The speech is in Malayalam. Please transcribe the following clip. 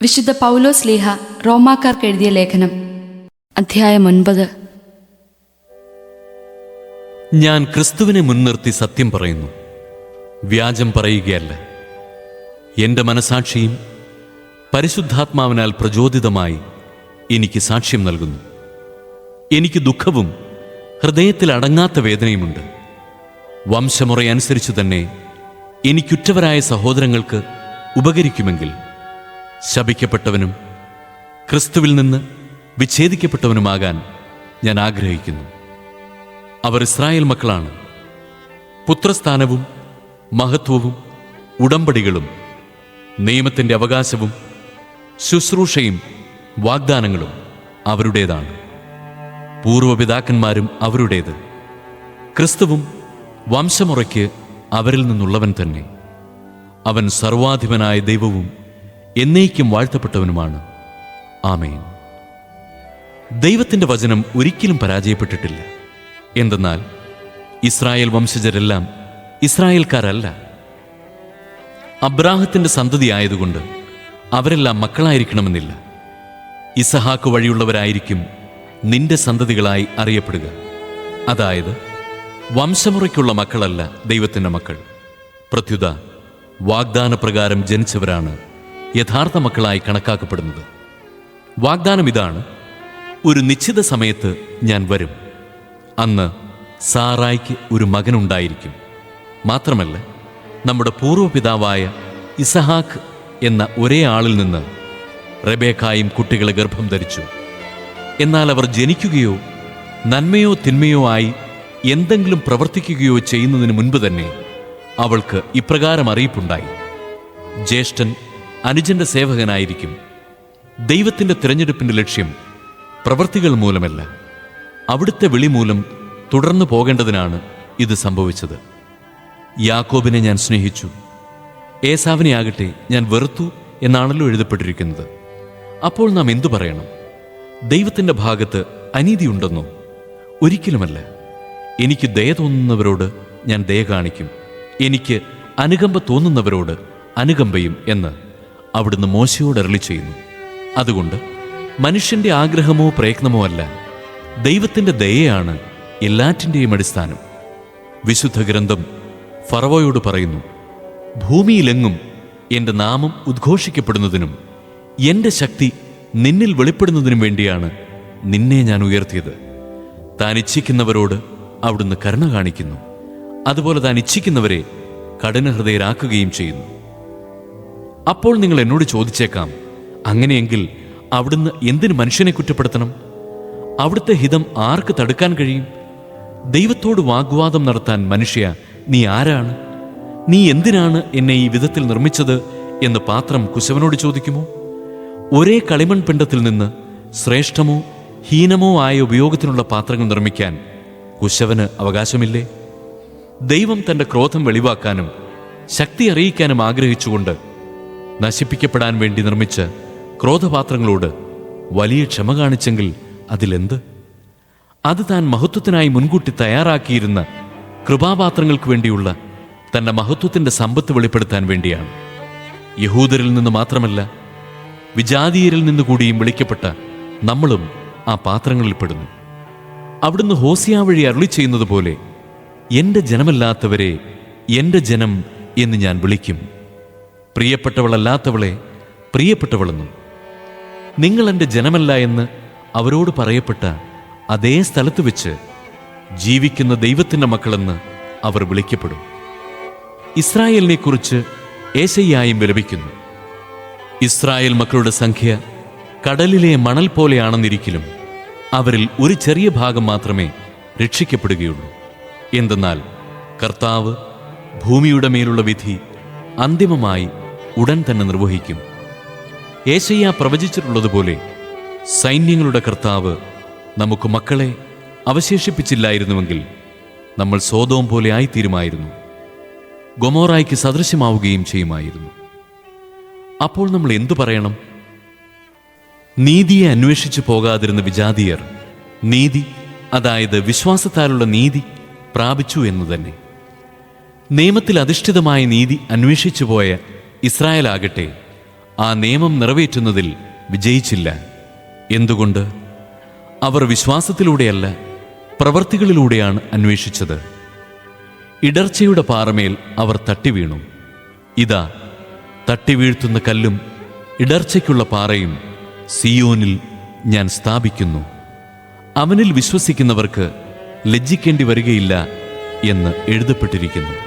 വിശുദ്ധ പൗലോസ് ശ്ലീഹ റോമാക്കാർക്ക് എഴുതിയ ലേഖനം, അധ്യായം 9. ഞാൻ ക്രിസ്തുവിനെ മുൻനിർത്തി സത്യം പറയുന്നു, വ്യാജം പറയുകയല്ല. എൻ്റെ മനസാക്ഷിയും പരിശുദ്ധാത്മാവിനാൽ പ്രചോദിതമായി എനിക്ക് സാക്ഷ്യം നൽകുന്നു. എനിക്ക് ദുഃഖവും ഹൃദയത്തിൽ അടങ്ങാത്ത വേദനയുമുണ്ട്. വംശമുറയനുസരിച്ചു തന്നെ എനിക്കുറ്റവരായ സഹോദരങ്ങൾക്ക് ഉപകരിക്കുമെങ്കിൽ ശപിക്കപ്പെട്ടവനും ക്രിസ്തുവിൽ നിന്ന് വിച്ഛേദിക്കപ്പെട്ടവനുമാകാൻ ഞാൻ ആഗ്രഹിക്കുന്നു. അവർ ഇസ്രായേൽ മക്കളാണ്. പുത്രസ്ഥാനവും മഹത്വവും ഉടമ്പടികളും നിയമത്തിൻ്റെ അവകാശവും ശുശ്രൂഷയും വാഗ്ദാനങ്ങളും അവരുടേതാണ്. പൂർവപിതാക്കന്മാരും അവരുടേത്. ക്രിസ്തുവും വംശമുറയ്ക്ക് അവരിൽ നിന്നുള്ളവൻ തന്നെ. അവൻ സർവാധിപനായ ദൈവവും എന്നേക്കും വാഴ്ത്തപ്പെട്ടവനുമാണ്. ആമേൻ. ദൈവത്തിൻ്റെ വചനം ഒരിക്കലും പരാജയപ്പെട്ടിട്ടില്ല. എന്തെന്നാൽ ഇസ്രായേൽ വംശജരെല്ലാം ഇസ്രായേൽക്കാരല്ല. അബ്രാഹത്തിൻ്റെ സന്തതിയായതുകൊണ്ട് അവരെല്ലാം മക്കളായിരിക്കണമെന്നില്ല. ഇസഹാക്ക് വഴിയുള്ളവരായിരിക്കും നിന്റെ സന്തതികളായി അറിയപ്പെടുക. അതായത് വംശമുറയ്ക്കുള്ള മക്കളല്ല ദൈവത്തിൻ്റെ മക്കൾ. പ്രത്യുത വാഗ്ദാനപ്രകാരം ജനിച്ചവരാണ് യഥാർത്ഥ മക്കളായി കണക്കാക്കപ്പെടുന്നത്. വാഗ്ദാനം ഇതാണ്: ഒരു നിശ്ചിത സമയത്ത് ഞാൻ വരും, അന്ന് സാറായ്ക്ക് ഒരു മകനുണ്ടായിരിക്കും. മാത്രമല്ല, നമ്മുടെ പൂർവ്വപിതാവായ ഇസഹാക്ക് എന്ന ഒരേ ആളിൽ നിന്ന് റെബേക്കായും കുട്ടികളെ ഗർഭം ധരിച്ചു. എന്നാൽ അവർ ജനിക്കുകയോ നന്മയോ തിന്മയോ ആയി എന്തെങ്കിലും പ്രവർത്തിക്കുകയോ ചെയ്യുന്നതിന് മുൻപ് തന്നെ അവൾക്ക് ഇപ്രകാരം അറിയിപ്പുണ്ടായി: ജ്യേഷ്ഠൻ അനുജന്റെ സേവകനായിരിക്കും. ദൈവത്തിൻ്റെ തിരഞ്ഞെടുപ്പിൻ്റെ ലക്ഷ്യം പ്രവൃത്തികൾ മൂലമല്ല, അവിടുത്തെ വിളി മൂലം തുടർന്നു പോകേണ്ടതിനാണ് ഇത് സംഭവിച്ചത്. യാക്കോബിനെ ഞാൻ സ്നേഹിച്ചു, ഏസാവിനെ ആകട്ടെ ഞാൻ വെറുത്തു എന്നാണല്ലോ എഴുതപ്പെട്ടിരിക്കുന്നത്. അപ്പോൾ നാം എന്തു പറയണം? ദൈവത്തിൻ്റെ ഭാഗത്ത് അനീതിയുണ്ടെന്നോ? ഒരിക്കലുമല്ല. എനിക്ക് ദയ തോന്നുന്നവരോട് ഞാൻ ദയ കാണിക്കും, എനിക്ക് അനുകമ്പ തോന്നുന്നവരോട് അനുകമ്പയും എന്ന് അവിടുന്ന് മോശയോട് അരുളി ചെയ്യുന്നു. അതുകൊണ്ട് മനുഷ്യന്റെ ആഗ്രഹമോ പ്രയത്നമോ അല്ല, ദൈവത്തിൻ്റെ ദയയാണ് എല്ലാറ്റിൻ്റെയും അടിസ്ഥാനം. വിശുദ്ധ ഗ്രന്ഥം ഫറവോയോട് പറയുന്നു: ഭൂമിയിലെങ്ങും എൻ്റെ നാമം ഉദ്ഘോഷിക്കപ്പെടുന്നതിനും എൻ്റെ ശക്തി നിന്നിൽ വെളിപ്പെടുന്നതിനും വേണ്ടിയാണ് നിന്നെ ഞാൻ ഉയർത്തിയത്. താൻ ഇച്ഛിക്കുന്നവരോട് അവിടുന്ന് കരുണ കാണിക്കുന്നു, അതുപോലെ താൻ ഇച്ഛിക്കുന്നവരെ കഠിനഹൃദയരാക്കുകയും ചെയ്യുന്നു. അപ്പോൾ നിങ്ങൾ എന്നോട് ചോദിച്ചേക്കാം, അങ്ങനെയെങ്കിൽ അവിടുന്ന് എന്തിന് മനുഷ്യനെ കുറ്റപ്പെടുത്തണം? അവിടുത്തെ ഹിതം ആർക്ക് തടുക്കാൻ കഴിയും? ദൈവത്തോട് വാഗ്വാദം നടത്താൻ മനുഷ്യ, നീ ആരാണ്? നീ എന്തിനാണ് എന്നെ ഈ വിധത്തിൽ നിർമ്മിച്ചത് എന്ന് പാത്രം കുശവനോട് ചോദിക്കുമോ? ഒരേ കളിമൺ പിണ്ഡത്തിൽ നിന്ന് ശ്രേഷ്ഠമോ ഹീനമോ ആയ ഉപയോഗത്തിനുള്ള പാത്രങ്ങൾ നിർമ്മിക്കാൻ കുശവന് അവകാശമില്ലേ? ദൈവം തൻ്റെ ക്രോധം വെളിവാക്കാനും ശക്തി അറിയിക്കാനും ആഗ്രഹിച്ചുകൊണ്ട് നശിപ്പിക്കപ്പെടാൻ വേണ്ടി നിർമ്മിച്ച ക്രോധപാത്രങ്ങളോട് വലിയ ക്ഷമ കാണിച്ചെങ്കിൽ അതിലെന്ത്? അത് താൻ മഹത്വത്തിനായി മുൻകൂട്ടി തയ്യാറാക്കിയിരുന്ന കൃപാപാത്രങ്ങൾക്ക് വേണ്ടിയുള്ള തൻ്റെ മഹത്വത്തിൻ്റെ സമ്പത്ത് വെളിപ്പെടുത്താൻ വേണ്ടിയാണ്. യഹൂദരിൽ നിന്ന് മാത്രമല്ല, വിജാതീയരിൽ നിന്നുകൂടിയും വിളിക്കപ്പെട്ട നമ്മളും ആ പാത്രങ്ങളിൽപ്പെടുന്നു. അവിടുന്ന് ഹോസിയ വഴി അരുളി ചെയ്യുന്നത് പോലെ, എൻ്റെ ജനമല്ലാത്തവരെ എൻ്റെ ജനം എന്ന് ഞാൻ വിളിക്കും, പ്രിയപ്പെട്ടവളല്ലാത്തവളെ പ്രിയപ്പെട്ടവളെന്നും. നിങ്ങൾ എൻ്റെ ജനമല്ല എന്ന് അവരോട് പറയപ്പെട്ട അതേ സ്ഥലത്ത് വെച്ച് ജീവിക്കുന്ന ദൈവത്തിൻ്റെ മക്കളെന്ന് അവർ വിളിക്കപ്പെടും. ഇസ്രായേലിനെക്കുറിച്ച് ഏശയ്യായും വിലപിക്കുന്നു: ഇസ്രായേൽ മക്കളുടെ സംഖ്യ കടലിലെ മണൽ പോലെയാണെന്നിരിക്കലും അവരിൽ ഒരു ചെറിയ ഭാഗം മാത്രമേ രക്ഷിക്കപ്പെടുകയുള്ളൂ. എന്തെന്നാൽ കർത്താവ് ഭൂമിയുടെ മേലുള്ള വിധി അന്തിമമായി ഉടൻ തന്നെ നിർവഹിക്കും. ഏശയ്യാ പ്രവചിച്ചിട്ടുള്ളതുപോലെ സൈന്യങ്ങളുടെ കർത്താവ് നമുക്ക് മക്കളെ അവശേഷിപ്പിച്ചില്ലായിരുന്നുവെങ്കിൽ നമ്മൾ സോദോം പോലെ ആയിത്തീരുമായിരുന്നു, ഗൊമോറായ്ക്ക് സദൃശ്യമാവുകയും ചെയ്യുമായിരുന്നു. അപ്പോൾ നമ്മൾ എന്തു പറയണം? നീതിയെ അന്വേഷിച്ചു പോകാതിരുന്ന വിജാതീയർ നീതി, അതായത് വിശ്വാസത്താലുള്ള നീതി പ്രാപിച്ചു എന്ന് തന്നെ. നിയമത്തിൽ അധിഷ്ഠിതമായ നീതി അന്വേഷിച്ചു പോയ ഇസ്രായേലാകട്ടെ ആ നിയമം നിറവേറ്റുന്നതിൽ വിജയിച്ചില്ല. എന്തുകൊണ്ട്? അവർ വിശ്വാസത്തിലൂടെയല്ല, പ്രവൃത്തികളിലൂടെയാണ് അന്വേഷിച്ചത്. ഇടർച്ചയുടെ പാറമേൽ അവർ തട്ടിവീണു. ഇതാ, തട്ടിവീഴ്ത്തുന്ന കല്ലും ഇടർച്ചയ്ക്കുള്ള പാറയും സിയോനിൽ ഞാൻ സ്ഥാപിക്കുന്നു. അവനിൽ വിശ്വസിക്കുന്നവർക്ക് ലജ്ജിക്കേണ്ടി വരികയില്ല എന്ന് എഴുതപ്പെട്ടിരിക്കുന്നു.